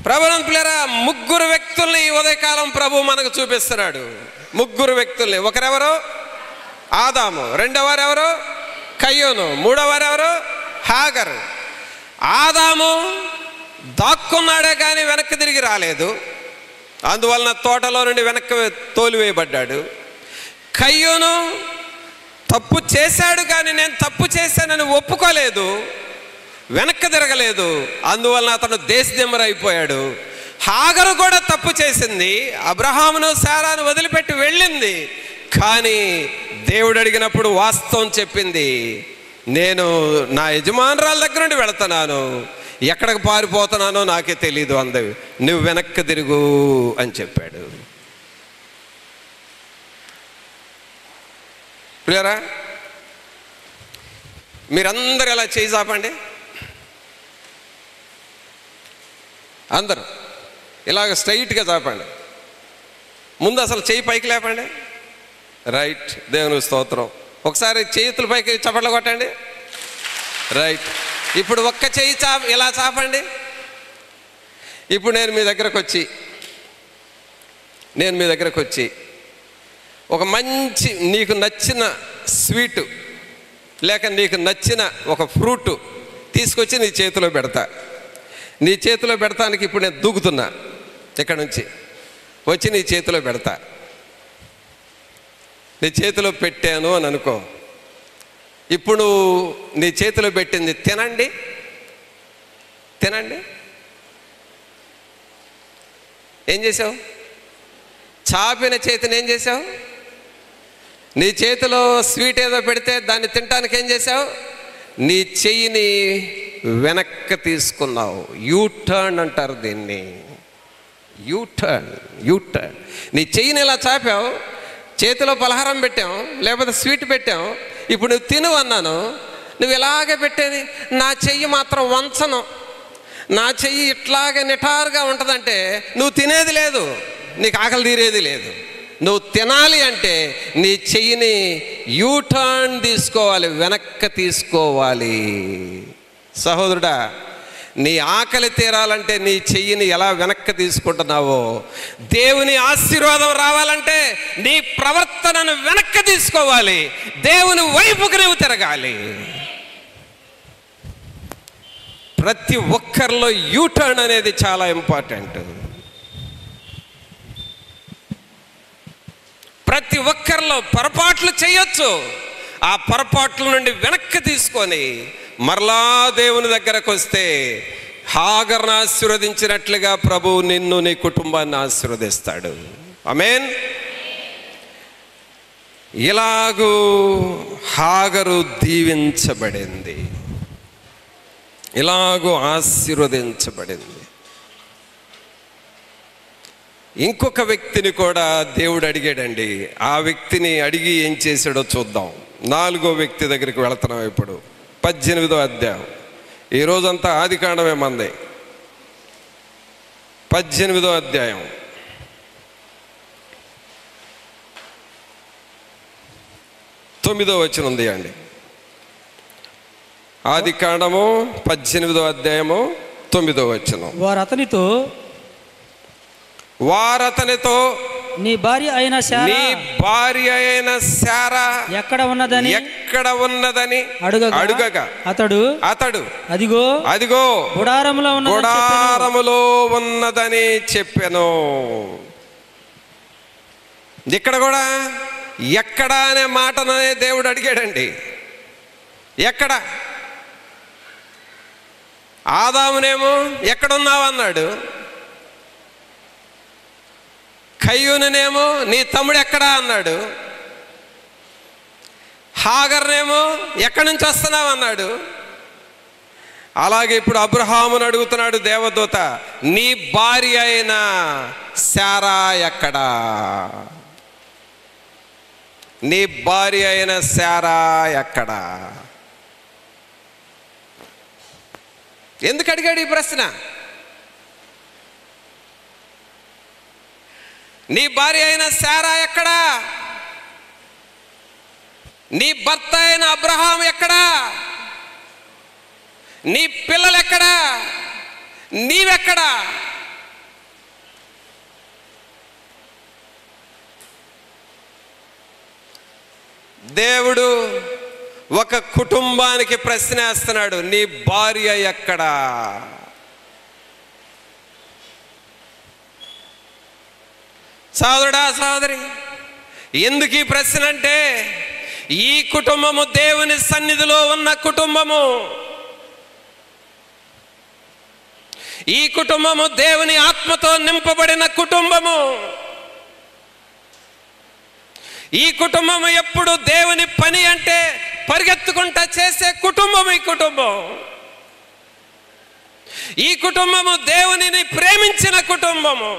ప్రభునంతులారా, ముగ్గురు వ్యక్తుల్ని ఈ ఉదయకాలం ప్రభు మనకు చూపిస్తున్నాడు. ముగ్గురు వ్యక్తుల్ని. ఒకరెవరు? ఆదాము. రెండోవారు ఎవరు? కయ్యోను. మూడోవారు ఎవరు? హాగరు. ఆదాము దాక్కున్నాడే కానీ వెనక్కి తిరిగి రాలేదు, అందువలన తోటలో నుండి వెనక్కి తోలివేయబడ్డాడు. కయ్యోను తప్పు చేశాడు కానీ నేను తప్పు చేశానని ఒప్పుకోలేదు, వెనక్కి తిరగలేదు, అందువలన అతను దేశదిమ్మరైపోయాడు. హాగరు కూడా తప్పు చేసింది, అబ్రహామును శారాను వదిలిపెట్టి వెళ్ళింది. కానీ దేవుడు అడిగినప్పుడు వాస్తవం చెప్పింది, నేను నా యజమానురాల దగ్గర నుండి వెళుతున్నాను, ఎక్కడికి పారిపోతున్నానో నాకే తెలీదు అంది. నువ్వు వెనక్కి తిరుగు అని చెప్పాడు. ప్రియరా, మీరందరూ ఎలా చేయి చాపండి. అందరూ ఇలాగ స్ట్రైట్గా చాపండి. ముందు అసలు చేయి పైకి లేపండి. రైట్, దేవుని స్తోత్రం. ఒకసారి చేతుల పైకి చప్పట్లు కొట్టండి. రైట్. ఇప్పుడు ఒక్క చేయి ఇలా చాపండి. ఇప్పుడు నేను మీ దగ్గరకు వచ్చి ఒక మంచి నీకు నచ్చిన స్వీటు లేక నీకు నచ్చిన ఒక ఫ్రూటు తీసుకొచ్చి నీ చేతిలో పెడతా. నీ చేతిలో పెడతానికి ఇప్పుడు నేను దూకుతున్నా, ఇక్కడ నుంచి వచ్చి నీ చేతిలో పెడతా. నీ చేతిలో పెట్టాను అని అనుకో. ఇప్పుడు నీ చేతిలో పెట్టింది తినండి. ఏం చేసావు? చాపిన చేతిని ఏం చేసావు? నీ చేతిలో స్వీట్ ఏదో పెడితే దాన్ని తినటానికి ఏం చేసావు? నీ చెయ్యిని వెనక్కి తీసుకున్నావు. యూటర్న్ అంటారు దీన్ని. యూటర్న్. నీ చెయ్యిని ఇలా చాపావు, చేతిలో పలహారం పెట్టాం లేకపోతే స్వీట్ పెట్టాం, ఇప్పుడు నువ్వు తిను అన్నాను, నువ్వు ఇలాగే పెట్టేది. నా చెయ్యి మాత్రం వంచను, నా చెయ్యి ఇట్లాగే నిటారుగా ఉంటుందంటే నువ్వు తినేది లేదు, నీకు ఆకలి తీరేది లేదు. నువ్వు తినాలి అంటే నీ చెయ్యిని యూటర్న్ తీసుకోవాలి, వెనక్కి తీసుకోవాలి. సహోదరుడా, నీ ఆకలి తీరాలంటే నీ చెయ్యిని ఎలా వెనక్కి తీసుకుంటున్నావో, దేవుని ఆశీర్వాదం రావాలంటే నీ ప్రవర్తనను వెనక్కి తీసుకోవాలి, దేవుని వైపుకు నువ్వు తిరగాలి. ప్రతి ఒక్కరిలో యూటర్న్ అనేది చాలా ఇంపార్టెంట్. ప్రతి ఒక్కరిలో పొరపాట్లు చేయొచ్చు, ఆ పొరపాట్ల నుండి వెనక్కి తీసుకొని మరలా దేవుని దగ్గరకు వస్తే హాగర్ను ఆశీర్వదించినట్లుగా ప్రభువు నిన్ను నీ కుటుంబాన్ని ఆశీర్వదిస్తాడు. ఆమేన్. ఇలాగూ హాగరు దీవించబడింది, ఇలాగూ ఆశీర్వదించబడింది. ఇంకొక వ్యక్తిని కూడా దేవుడు అడిగాడండి. ఆ వ్యక్తిని అడిగి ఏం చేశాడో చూద్దాం. 4వ వ్యక్తి దగ్గరికి వెళుతున్నాం. ఇప్పుడు 18వ అధ్యాయం. ఈరోజంతా ఆదికాండమే మంది. 18వ అధ్యాయం 9వ వచనం ఉంది అండి. ఆదికాండము 18వ అధ్యాయము 9వ వచనం. వారతనితో నీ భార్య అయిన శారా ఎక్కడ ఉన్నదని అడుగగా అతడు అదిగో గుడారములో ఉన్నదని చెప్పెను. ఇక్కడ కూడా ఎక్కడ అనే మాటనే దేవుడు అడిగాడండి. ఎక్కడ? ఆదామునేమో ఎక్కడున్నావు అన్నాడు, కయ్యూనునేమో నీ తమ్ముడు ఎక్కడా అన్నాడు, హాగర్నేమో ఎక్కడి నుంచి వస్తున్నావు అన్నాడు. అలాగే ఇప్పుడు అబ్రహామును అడుగుతున్నాడు దేవదూత, నీ భార్య అయిన శారా ఎక్కడా? నీ భార్య అయిన శారా ఎక్కడా? ఎందుకు అడిగాడు ఈ ప్రశ్న? నీ భార్య అయిన శారా ఎక్కడా? నీ భర్త అయిన అబ్రహాం ఎక్కడా? నీ పిల్లలు ఎక్కడా? నీవెక్కడా? దేవుడు ఒక కుటుంబానికి ప్రశ్న వేస్తున్నాడు, నీ భార్య ఎక్కడా? సోదరుడా, సోదరి, ఎందుకు ఈ ప్రశ్న అంటే, ఈ కుటుంబము దేవుని సన్నిధిలో ఉన్న కుటుంబము. ఈ కుటుంబము దేవుని ఆత్మతో నింపబడిన కుటుంబము. ఈ కుటుంబము ఎప్పుడు దేవుని పని అంటే పరిగెత్తుకుంటా చేసే కుటుంబం. ఈ కుటుంబము దేవునిని ప్రేమించిన కుటుంబము.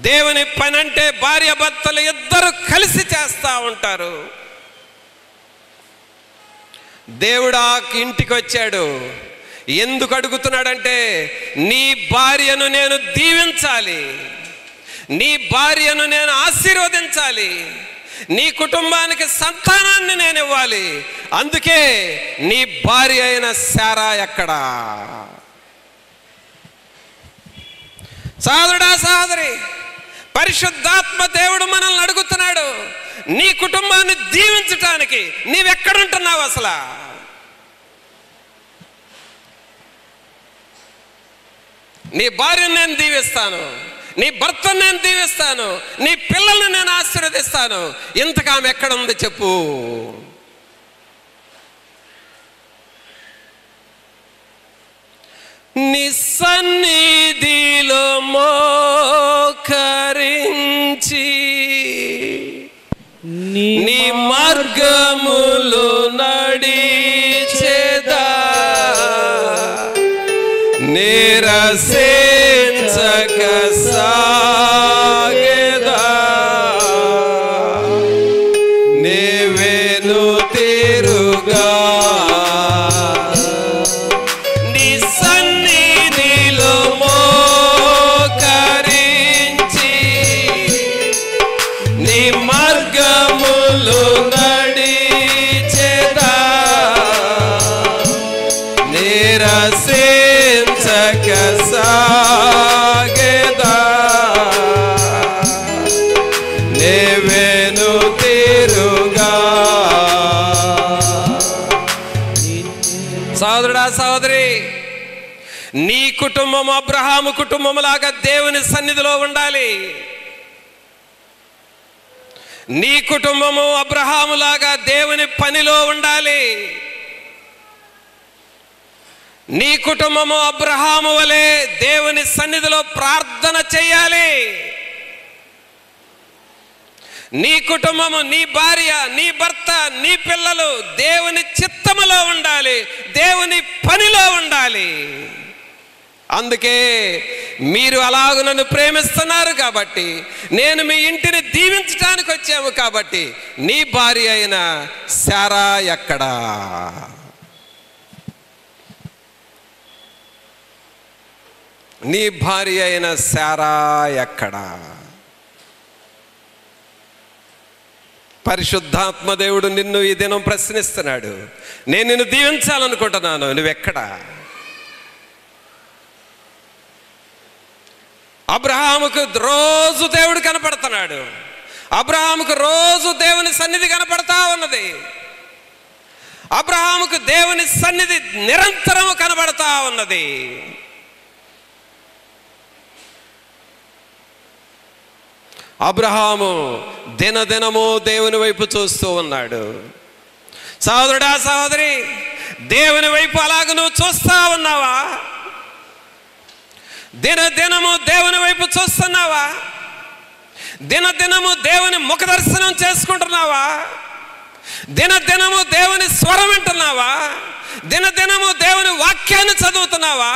దేవుని పని అంటే భార్య భర్తలు ఇద్దరు కలిసి చేస్తూ ఉంటారు. దేవుడు ఆ ఇంటికి వచ్చాడు. ఎందుకు అడుగుతున్నాడంటే, నీ భార్యను నేను దీవించాలి, నీ భార్యను నేను ఆశీర్వదించాలి, నీ కుటుంబానికి సంతానాన్ని నేను ఇవ్వాలి. అందుకే నీ భార్య అయిన శారా ఎక్కడా? సోదరుడా, సోదరి, పరిశుద్ధాత్మ దేవుడు మనల్ని అడుగుతున్నాడు, నీ కుటుంబాన్ని దీవించటానికి నీవెక్కడుంటున్నావు అసలు? నీ భార్యను నేను దీవిస్తాను, నీ భర్తను నేను దీవిస్తాను, నీ పిల్లల్ని నేను ఆశీర్వదిస్తాను. ఇంతకు ఆమె ఎక్కడ ఉంది చెప్పు? నీ సన్నిధిలో మోకరించి నీ మార్గములు నడిచెదా, నిరసించక సాగెదా, నీవేను తిరుగా నీ సన్నిధిలో మోకరించి నీ మార్గములు నడిచెదా, నిరసించక సాగెదా, నీవేను తిరుగా. సోదరుడా, సోదరి, నీ కుటుంబం అబ్రహాము కుటుంబములాగా దేవుని సన్నిధిలో ఉండాలి. నీ కుటుంబము అబ్రహాములాగా దేవుని పనిలో ఉండాలి. నీ కుటుంబము అబ్రహాము వలె దేవుని సన్నిధిలో ప్రార్థన చేయాలి. నీ కుటుంబము, నీ భార్య, నీ భర్త, నీ పిల్లలు దేవుని చిత్తములో ఉండాలి, దేవుని పనిలో ఉండాలి. అందుకే మీరు అలాగ నన్ను ప్రేమిస్తున్నారు కాబట్టి, నేను మీ ఇంటిని దీవించడానికి వచ్చాము కాబట్టి, నీ భార్య అయిన శారా ఎక్కడా? నీ భార్య అయిన శారా ఎక్కడా? పరిశుద్ధాత్మ దేవుడు నిన్ను ఈ దినం ప్రశ్నిస్తున్నాడు. నేను నిన్ను దీవించాలనుకుంటున్నాను, నువ్వెక్కడా? అబ్రహాముకు రోజు దేవుడు కనపడుతున్నాడు. అబ్రహాముకు రోజు దేవుని సన్నిధి కనపడతా ఉన్నది. అబ్రహాముకు దేవుని సన్నిధి నిరంతరము కనబడతా ఉన్నది. అబ్రహాము దినదినము దేవుని వైపు చూస్తూ ఉన్నాడు. సోదరుడా, సహోదరి, దేవుని వైపు అలాగ నువ్వు చూస్తా ఉన్నావా? దినదినము దేవుని వైపు చూస్తున్నావా? దినదినము దేవుని ముఖ దర్శనం చేసుకుంటున్నావా? దినదినము దేవుని స్వరం వింటున్నావా? దినదినము దేవుని వాక్యాన్ని చదువుతున్నావా?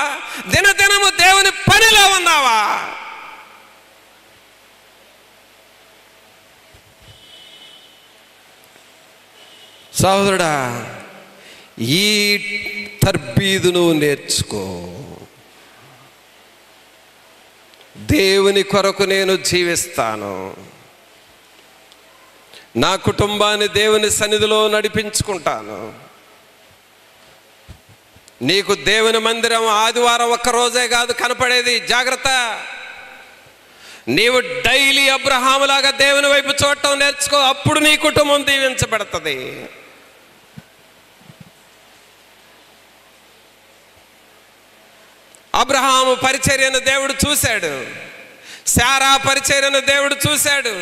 దినదినము దేవుని పనిలో ఉన్నావా? సహోదరుడా, ఈ తర్బీదును నేర్చుకో. దేవుని కొరకు నేను జీవిస్తాను, నా కుటుంబాన్ని దేవుని సన్నిధిలో నడిపించుకుంటాను. నీకు దేవుని మందిరం ఆదివారం ఒక్కరోజే కాదు కనపడేది, జాగ్రత్త. నీవు డైలీ అబ్రహాములాగా దేవుని వైపు చూడటం నేర్చుకో. అప్పుడు నీ కుటుంబం దీవించబడుతుంది. అబ్రహాము పరిచర్యను దేవుడు చూశాడు, శారా పరిచర్యను దేవుడు చూశాడు,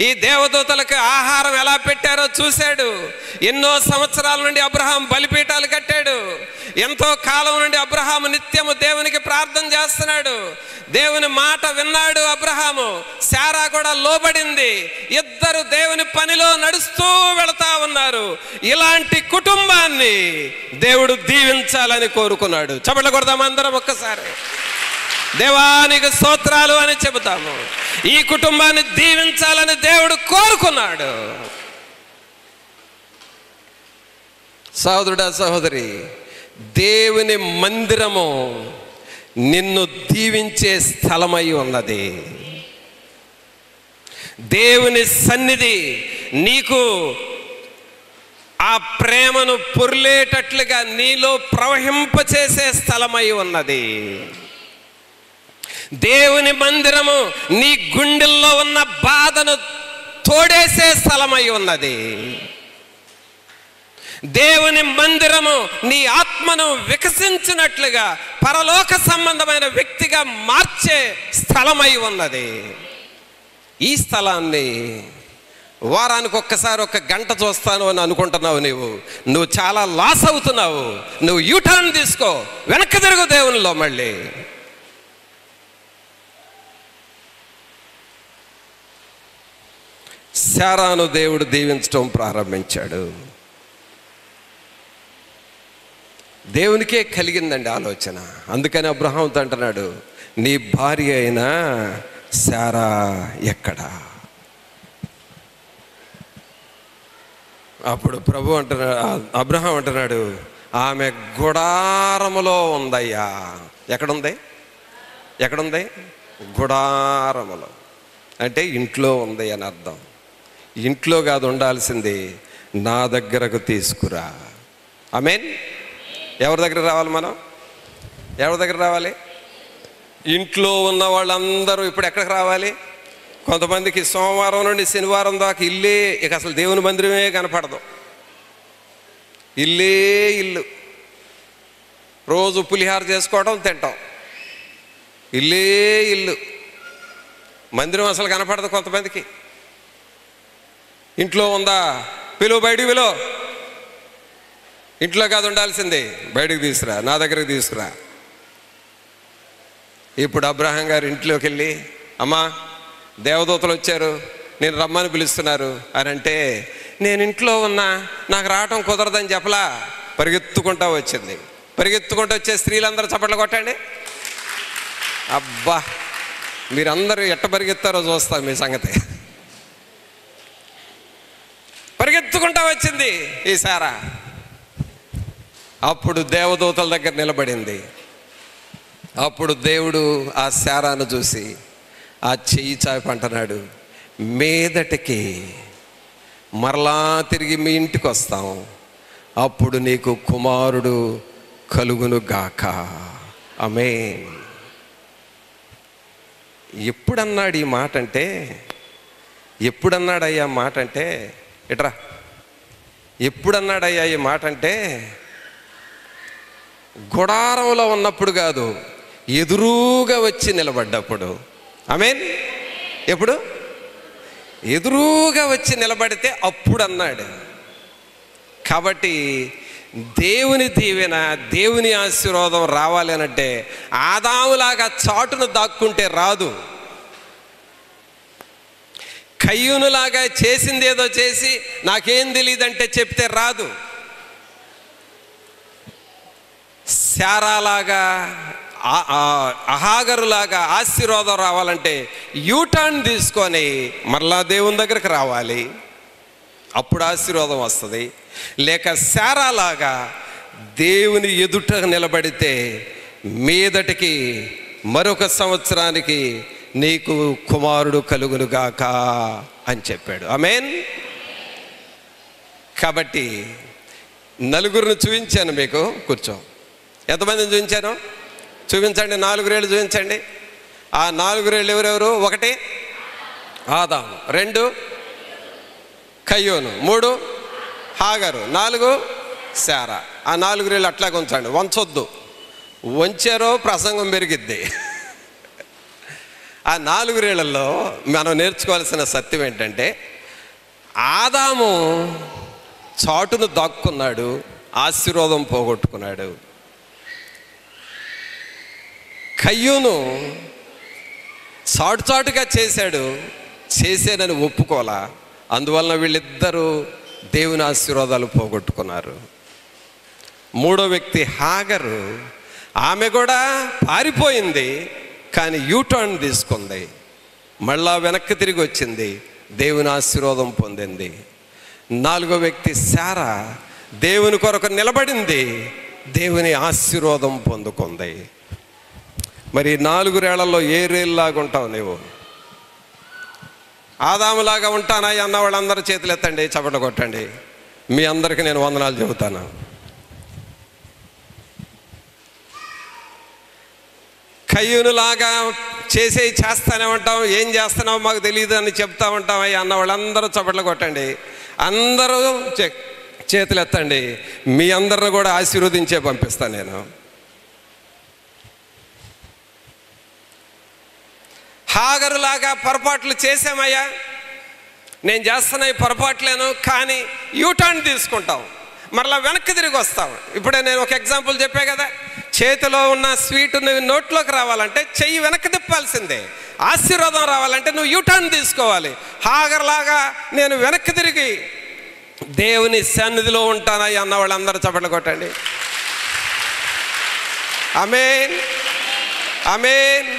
ఈ దేవదూతలకు ఆహారం ఎలా పెట్టారో చూశాడు. ఎన్నో సంవత్సరాల నుండి అబ్రహాం బలిపీఠాలు కట్టాడు. ఎంతో కాలం నుండి అబ్రహాము నిత్యము దేవునికి ప్రార్థన చేస్తున్నాడు. దేవుని మాట విన్నాడు అబ్రహాము. శారా కూడా లోబడింది. ఇద్దరు దేవుని పనిలో నడుస్తూ వెళతా ఉన్నారు. ఇలాంటి కుటుంబాన్ని దేవుడు దీవించాలని కోరుకున్నాడు. చప్పట్లు కొడదాం అందరం ఒక్కసారి. దేవానికి స్తోత్రాలు అని చెబుతాము. ఈ కుటుంబాన్ని దీవించాలని దేవుడు కోరుకున్నాడు. సహోదరుడా, సహోదరి, దేవుని మందిరము నిన్ను దీవించే స్థలమై ఉన్నది. దేవుని సన్నిధి నీకు ఆ ప్రేమను పొర్లేటట్లుగా నీలో ప్రవహింపచేసే స్థలమై ఉన్నది. దేవుని మందిరము నీ గుండెల్లో ఉన్న బాధను తోడేసే స్థలమై ఉన్నది. దేవుని మందిరము నీ ఆత్మను వికసించినట్లుగా పరలోక సంబంధమైన వ్యక్తిగా మార్చే స్థలమై ఉన్నది. ఈ స్థలాన్ని వారానికి ఒక్కసారి 1 గంట చూస్తాను అని అనుకుంటున్నావు. నువ్వు చాలా లాస్ అవుతున్నావు. నువ్వు యూటర్న్ తీసుకో, వెనక్కి తిరుగు దేవునిలో. మళ్ళీ శారాను దేవుడు దీవించడం ప్రారంభించాడు. దేవునికే కలిగిందండి ఆలోచన. అందుకని అబ్రహాముతో అంటున్నాడు, నీ భార్య అయిన శారా ఎక్కడా? అప్పుడు ప్రభు అంటున్నాడు, అబ్రహాం అంటున్నాడు, ఆమె గుడారములో ఉందయ్యా. ఎక్కడుంది? ఎక్కడుంది? గుడారములో అంటే ఇంట్లో ఉంది అని అర్థం. ఇంట్లో కాదు ఉండాల్సింది, నా దగ్గరకు తీసుకురా. ఆమేన్. ఎవరి దగ్గర రావాలి మనం? ఎవరి దగ్గర రావాలి? ఇంట్లో ఉన్న వాళ్ళందరూ ఇప్పుడు ఎక్కడికి రావాలి? కొంతమందికి సోమవారం నుండి శనివారం దాకా ఇల్లే, ఇక అసలు దేవుని మందిరమే కనపడదు. ఇల్లే ఇల్లు. రోజు పులిహార చేసుకోవడం, తింటాం. ఇల్లే ఇల్లు. మందిరం అసలు కనపడదు కొంతమందికి. ఇంట్లో ఉందా? పిలువ, బయటికి పిలువ. ఇంట్లో కాదు ఉండాల్సిందే, బయటకు తీసుకురా, నా దగ్గరకు తీసుకురా. ఇప్పుడు అబ్రహాం గారు ఇంట్లోకి వెళ్ళి, అమ్మా దేవదూతలు వచ్చారు, నేను రమ్మని పిలుస్తున్నారు అని అంటే, నేను ఇంట్లో ఉన్నా, నాకు రావటం కుదరదని చెప్పలా. పరిగెత్తుకుంటా వచ్చింది. పరిగెత్తుకుంటూ వచ్చే స్త్రీలందరూ చప్పట్లు కొట్టండి. అబ్బా, మీరందరూ ఎట్ట పరిగెత్తారో చూస్తా మీ సంగతి. పరిగెత్తుకుంటా వచ్చింది ఈ శారా. అప్పుడు దేవదూతల దగ్గర నిలబడింది. అప్పుడు దేవుడు ఆ శారాను చూసి ఆ చెయ్యి చాపి అంటున్నాడు, మీదటికి మరలా తిరిగి మీ ఇంటికి వస్తాం, అప్పుడు నీకు కుమారుడు కలుగును గాక. ఆమేన్. ఎప్పుడన్నాడు ఈ మాట అంటే, ఎప్పుడన్నాడయ్యా మాట అంటే, ఇట్రా, ఎప్పుడన్నాడయ్యా ఈ మాట అంటే, గుడారంలో ఉన్నప్పుడు కాదు, ఎదురుగా వచ్చి నిలబడ్డప్పుడు. ఆమేన్. ఎప్పుడు? ఎదురుగా వచ్చి నిలబడితే అప్పుడు అన్నాడు. కాబట్టి దేవుని దీవెన, దేవుని ఆశీర్వాదం రావాలి అనంటే ఆదాములాగా చాటును దాక్కుంటే రాదు. కయ్యూనులాగా చేసిందేదో చేసి నాకేం తెలియదంటే చెప్తే రాదు. శారాలాగా, అహాగరులాగా ఆశీర్వాదం రావాలంటే యూటర్న్ తీసుకొని మరలా దేవుని దగ్గరకు రావాలి, అప్పుడు ఆశీర్వాదం వస్తుంది. లేక శారాలాగా దేవుని ఎదుట నిలబడితే మీదటికి మరొక సంవత్సరానికి నీకు కుమారుడు కలుగునుగాక అని చెప్పాడు. ఆమేన్. కాబట్టి నలుగురిని చూపించాను మీకు. కూర్చో. ఎంతమందిని చూపించాను? చూపించండి. 4 వేళ్ళు చూపించండి. ఆ 4 రేళ్ళు ఎవరెవరు? 1 ఆదాము, 2 కయ్యోను, 3 హాగరు, 4 శారా. ఆ 4 రేళ్ళు అట్లాగే ఉంచండి, వంచొద్దు. వంచారో ప్రసంగం పెరిగిద్ది. ఆ 4 రేళ్లలో మనం నేర్చుకోవాల్సిన సత్యం ఏంటంటే, ఆదాము చాటును దాక్కున్నాడు, ఆశీర్వాదం పోగొట్టుకున్నాడు. కయ్యూను చాటుగా చేశాడు, చేసేనని ఒప్పుకోలా. అందువలన వీళ్ళిద్దరూ దేవుని ఆశీర్వాదాలు పోగొట్టుకున్నారు. 3వ వ్యక్తి హాగరు, ఆమె కూడా పారిపోయింది, కానీ యూటర్న్ తీసుకుంది, మళ్ళా వెనక్కి తిరిగి వచ్చింది, దేవుని ఆశీర్వాదం పొందింది. 4వ వ్యక్తి శారా, దేవుని కొరకు నిలబడింది, దేవుని ఆశీర్వాదం పొందుకుంది. మరి 4 రేళ్లలో ఏ రేళ్ళలాగా ఉంటావు నువ్వు? ఆదాములాగా ఉంటానా అన్న వాళ్ళందరూ చేతులు ఎత్తండి, చప్పట్లు కొట్టండి. మీ అందరికీ నేను వందనాలు చెబుతాను. కయ్యూనులాగా చేస్తానే ఉంటాం, ఏం చేస్తున్నావు మాకు తెలియదు అని చెప్తా ఉంటాం అన్న వాళ్ళందరూ చప్పట్లు కొట్టండి. అందరూ చేతులు ఎత్తండి. మీ అందరిని కూడా ఆశీర్వదించే పంపిస్తాను నేను. హాగరులాగా పొరపాట్లు చేసామయ్యా, నేను చేస్తున్న ఈ పొరపాట్లేను, కానీ యూటర్న్ తీసుకుంటాం, మరలా వెనక్కి తిరిగి వస్తాం. ఇప్పుడే నేను ఒక ఎగ్జాంపుల్ చెప్పా కదా, చేతిలో ఉన్న స్వీట్ నువ్వు నోట్లోకి రావాలంటే చెయ్యి వెనక్కి తిప్పాల్సిందే. ఆశీర్వాదం రావాలంటే నువ్వు యూటర్న్ తీసుకోవాలి. హాగర్లాగా నేను వెనక్కి తిరిగి దేవుని సన్నిధిలో ఉంటానయ్యా అన్న వాళ్ళందరూ చప్పట్లు కొట్టండి. ఆమేన్, ఆమేన్.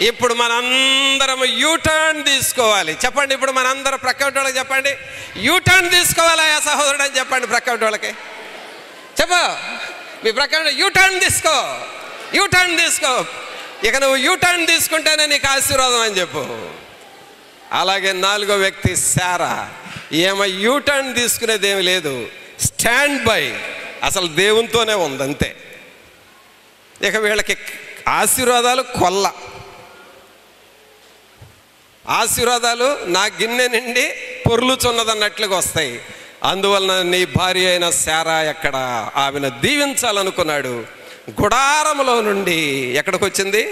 ఇప్పుడు మనందరం యూటర్న్ తీసుకోవాలి. చెప్పండి, ఇప్పుడు మనందరం ప్రక్కటి వాళ్ళకి చెప్పండి, యూటర్న్ తీసుకోవాలి ఆ సహోదరుడు అని చెప్పండి. ప్రక్కటి వాళ్ళకి చెప్ప, మీ ప్రక్కన యూటర్న్ తీసుకో, యూటర్న్ తీసుకో. ఇక నువ్వు యూటర్న్ తీసుకుంటేనే నీకు ఆశీర్వాదం అని చెప్పు. అలాగే 4వ వ్యక్తి శారా, ఏమో యూటర్న్ తీసుకునేది ఏమి లేదు, స్టాండ్ బై, అసలు దేవునితోనే ఉంది అంతే. ఇక వీళ్ళకి ఆశీర్వాదాలు కొల్ల, ఆశీర్వాదాలు నా గిన్నె నిండి పొర్లుచున్నదన్నట్లుగా వస్తాయి. అందువలన నీ భార్య అయిన శారా ఎక్కడ? ఆమెను దీవించాలనుకున్నాడు. గుడారములో నుండి ఎక్కడికి వచ్చింది?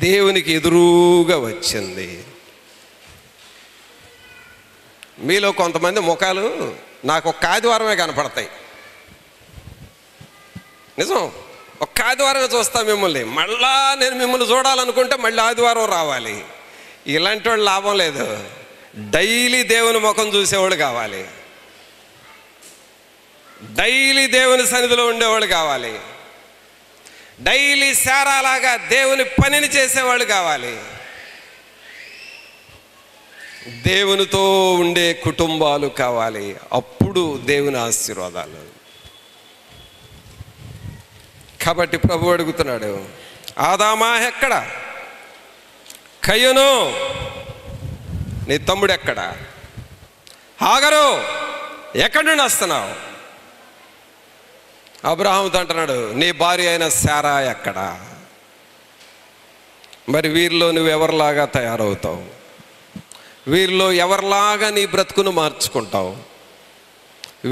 దేవునికి ఎదురుగా వచ్చింది. మీలో కొంతమంది ముఖాలు నాకు ఒక్క ఆదివారమే కనపడతాయి. నిజం, ఒక్క ఆదివారమే చూస్తా మిమ్మల్ని. మళ్ళా నేను మిమ్మల్ని చూడాలనుకుంటే మళ్ళీ ఆదివారం రావాలి. ఇలాంటి వాళ్ళు లాభం లేదు. డైలీ దేవుని ముఖం చూసేవాళ్ళు కావాలి, డైలీ దేవుని సన్నిధిలో ఉండేవాళ్ళు కావాలి, డైలీ శారాలాగా దేవుని పనిని చేసేవాళ్ళు కావాలి, దేవునితో ఉండే కుటుంబాలు కావాలి. అప్పుడు దేవుని ఆశీర్వాదాలు. కాబట్టి ప్రభు అడుగుతున్నాడు, ఆదామా ఎక్కడ? కయ్యూను నీ తమ్ముడు ఎక్కడ? హాగరు ఎక్కడి నుండి వస్తున్నావు? అబ్రహాముతో అంటున్నాడు, నీ భార్య అయిన శారా ఎక్కడ? మరి వీరిలో నువ్వు ఎవరిలాగా తయారవుతావు? వీరిలో ఎవరిలాగా నీ బ్రతుకును మార్చుకుంటావు?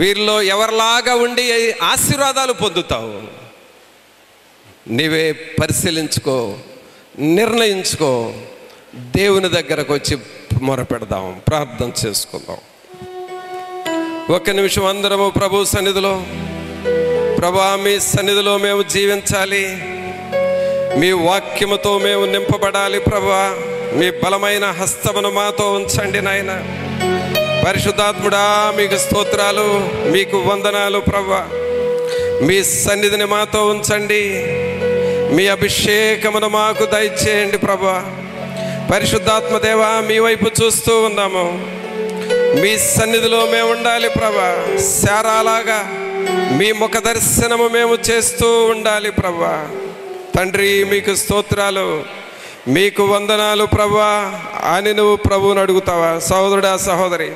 వీరిలో ఎవరిలాగా ఉండి ఆశీర్వాదాలు పొందుతావు? నీవే పరిశీలించుకో, నిర్ణయించుకో. దేవుని దగ్గరకు వచ్చి మొరపెడదాం, ప్రార్థన చేసుకుందాం. 1 నిమిషం అందరము ప్రభు సన్నిధిలో. ప్రభా, మీ సన్నిధిలో మేము జీవించాలి, మీ వాక్యముతో మేము నింపబడాలి. ప్రభా, మీ బలమైన హస్తమును మాతో ఉంచండి నాయన. పరిశుద్ధాత్ముడా, మీకు స్తోత్రాలు, మీకు వందనాలు. ప్రభా, మీ సన్నిధిని మాతో ఉంచండి, మీ అభిషేకమును మాకు దయచేయండి. ప్రభా, పరిశుద్ధాత్మ దేవా, మీ వైపు చూస్తూ ఉన్నాము, మీ సన్నిధిలో మేము ఉండాలి. ప్రభా, శారాలాగా మీ ముఖ దర్శనము మేము చేస్తూ ఉండాలి. ప్రభా తండ్రి, మీకు స్తోత్రాలు, మీకు వందనాలు ప్రభా అని నువ్వు ప్రభువుని అడుగుతావా? సహోదరుడా, సహోదరి,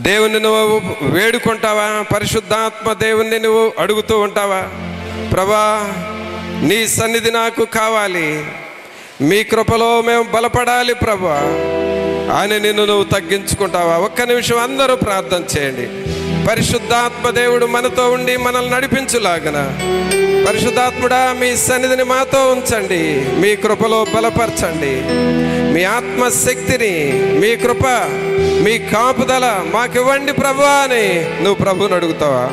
దేవుని నువ్వు వేడుకుంటావా? పరిశుద్ధాత్మ దేవుణ్ణి నువ్వు అడుగుతూ ఉంటావా? ప్రభా, నీ సన్నిధి నాకు కావాలి, మీ కృపలో మేము బలపడాలి ప్రభువా అని నిన్ను నువ్వు తగ్గించుకుంటావా? ఒక్క నిమిషం అందరూ ప్రార్థన చేయండి. పరిశుద్ధాత్మ దేవుడు మనతో ఉండి మనల్ని నడిపించులాగన పరిశుద్ధాత్ముడా మీ సన్నిధిని మాతో ఉంచండి, మీ కృపలో బలపరచండి. మీ ఆత్మశక్తిని, మీ కృప, మీ కాపుదల మాకివ్వండి ప్రభువా అని నువ్వు ప్రభువుని అడుగుతావా?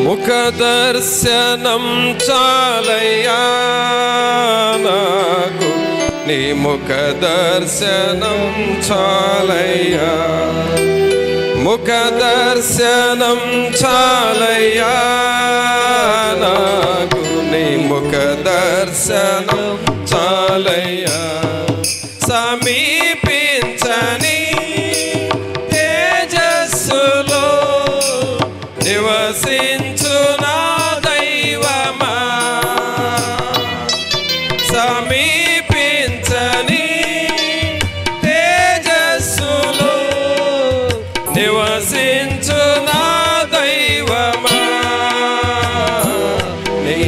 ముఖ దర్శనం చాలయ్యా నాకు, నీ ముఖ దర్శనం చాలయ్యా. ముఖ దర్శనం చాలయ్యా నాకు, నీ ముఖ దర్శనం చాలయ్యా. సమీపించని తేజస్సులో నివసించు నా దైవమా, సమీపించని తేజస్సులో నివసించు నా దైవమా. నీ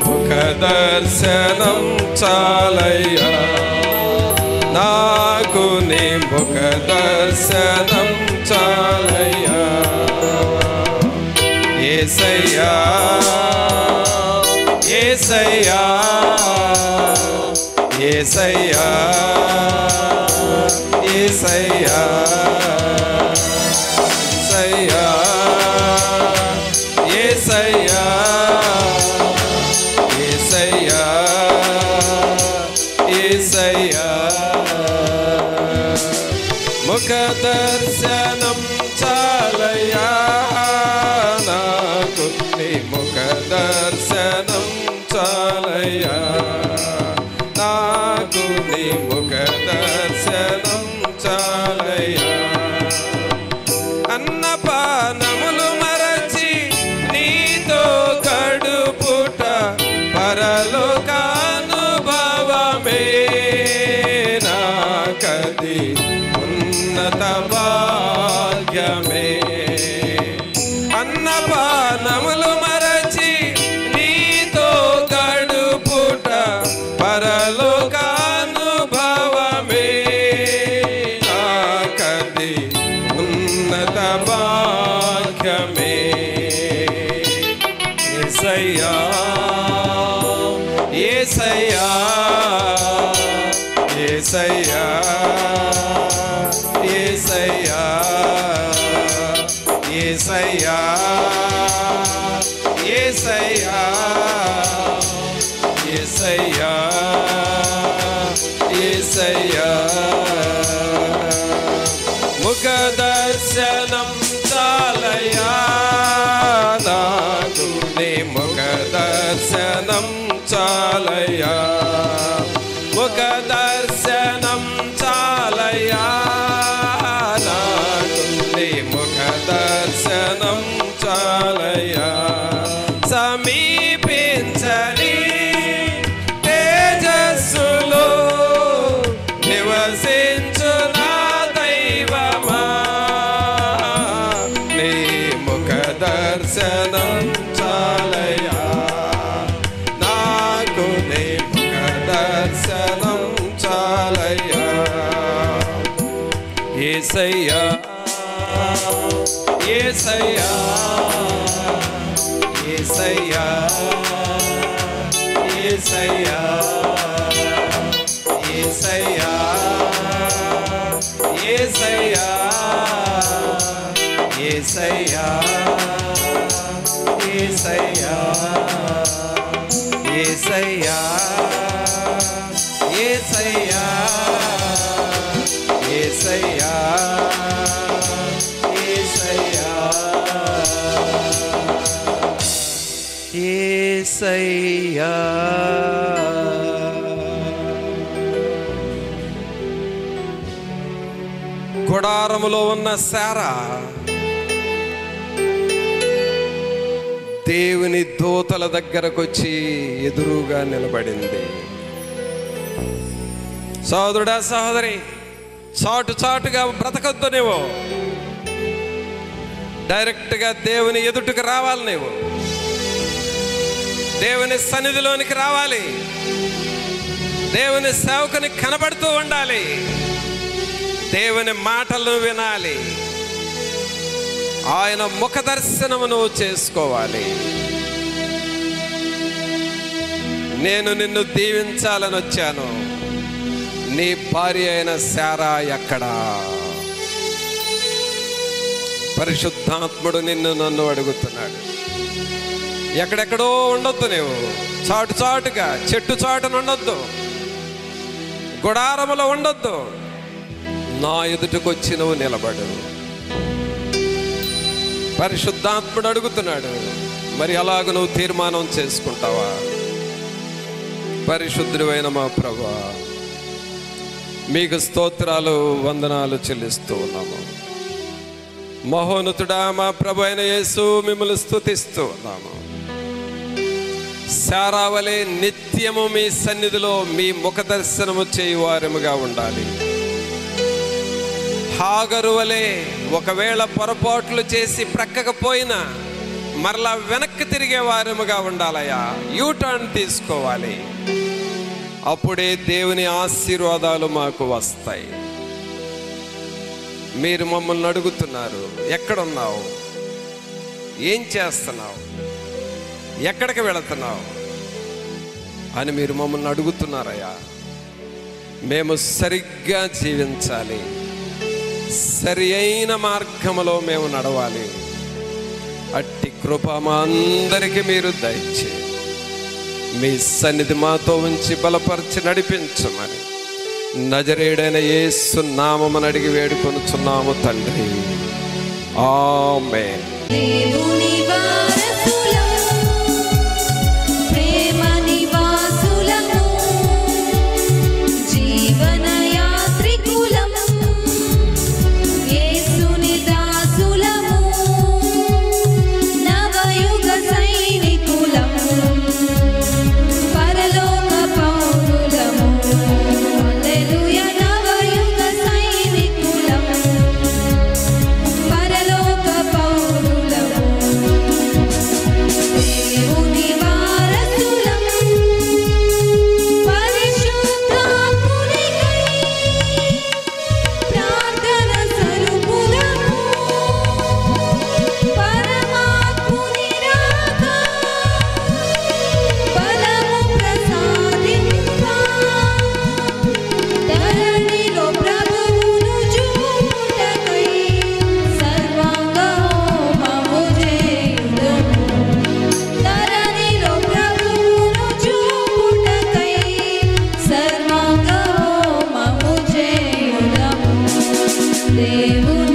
ముఖ దర్శనం చాలయ్యా నాకు, నీ ముఖ దర్శనం చాలయ్యా. యేసయ్యా యేసయ్యా యేసయ్యా యేసయ్యా యేసయ్యా యేసయ్యా యేసయ్యా. ముఖ దర్శనం చాలయ్యా నాకు, నీ ముఖ దర్శనం చాలయ్యా నాకు, నీ ముఖ దర్శనం చాలయ్యా. అన్నపానములు మరచి నీతో గడుపుట పరలోకానుభవమే నాకది ఉన్నత భాగ్యమే. అన్నపానములు మరచి నీతో గడుపుట పరలోకానుభవమే నాకది ఉన్నత భాగ్యమే. యేసయ్యా యేసయ్యా యేసయ్యా యేసయ్యా యేసయ్యా యేసయ్యా యేసయ్యా యేసయ్యా. ముఖ దర్శనం చాలయ్యా నాకు, నీ ముఖ దర్శనం చాలయ్యా. ముఖ దర్శనం చాలయ్యా నాకు, నీ ముఖ దర్శనం చాలయ్యా. సమీపించని తేజస్సులో నివసించు నా దైవమా, నీ ముఖ దర్శనం చాలయ్యా నాకు, నీ ముఖ దర్శనం చాలయ్యా. యేసయ్యా యేసయ్యా యేసయ్యా యేసయ్యా యేసయ్యా యేసయ్యా యేసయ్యా యేసయ్యా యేసయ్యా యేసయ్యా యేసయ్యా యేసయ్యా యేసయ్యా. గుడారములో ఉన్న శారా దేవుని దూతల దగ్గరకు వచ్చి ఎదురుగా నిలబడింది. సోదరుడా సహోదరి, చాటు చాటుగా బ్రతకొద్దు. నువ్వు డైరెక్ట్గా దేవుని ఎదుటికి రావాలి. నువ్వు దేవుని సన్నిధిలోనికి రావాలి. దేవుని సేవకుని కనబడుతూ ఉండాలి. దేవుని మాటలను వినాలి. ఆయన ముఖ దర్శనము నువ్వు చేసుకోవాలి. నేను నిన్ను దీవించాలని వచ్చాను. నీ భార్య అయిన శారా ఎక్కడా? పరిశుద్ధాత్ముడు నన్ను అడుగుతున్నాడు. ఎక్కడెక్కడో ఉండొద్దు. నువ్వు చాటు చాటుగా చెట్టు చాటున ఉండొద్దు, గుడారములో ఉండొద్దు. నా ఎదుటికొచ్చి నువ్వు నిలబడు. పరిశుద్ధాత్ముడు అడుగుతున్నాడు. మరి అలాగ నువ్వు తీర్మానం చేసుకుంటావా? పరిశుద్ధుడైన మా ప్రభువా, మీకు స్తోత్రాలు వందనాలు చెల్లిస్తూ ఉన్నాము. మహోన్నతుడా మా ప్రభు అయిన యేసు, మిమ్మల్ని స్తుతిస్తూ ఉన్నాము. శారా వలె నిత్యము మీ సన్నిధిలో మీ ముఖ దర్శనము చేయువారముగా ఉండాలి. హాగరు వలె ఒకవేళ పొరపాట్లు చేసి ప్రక్కకు పోయినా మరలా వెనక్కి తిరిగే వారముగా ఉండాలయ్యా. యూటర్న్ తీసుకోవాలి. అప్పుడే దేవుని ఆశీర్వాదాలు మాకు వస్తాయి. మీరు మమ్మల్ని అడుగుతున్నారు, ఎక్కడున్నావు, ఏం చేస్తున్నావు, ఎక్కడికి వెళుతున్నావు అని మీరు మమ్మల్ని అడుగుతున్నారయ్యా. మేము సరిగ్గా జీవించాలి. సరి అయిన మార్గములో మేము నడవాలి. అట్టి కృప మా అందరికీ మీరు దయచేయండి. మీ సన్నిధి మాతో ఉంచి బలపరిచి నడిపించమని నజరేయుడైన యేసు నామమున అడిగి వేడుకొనుచున్నాము తండ్రి. ఆమేన్. Devu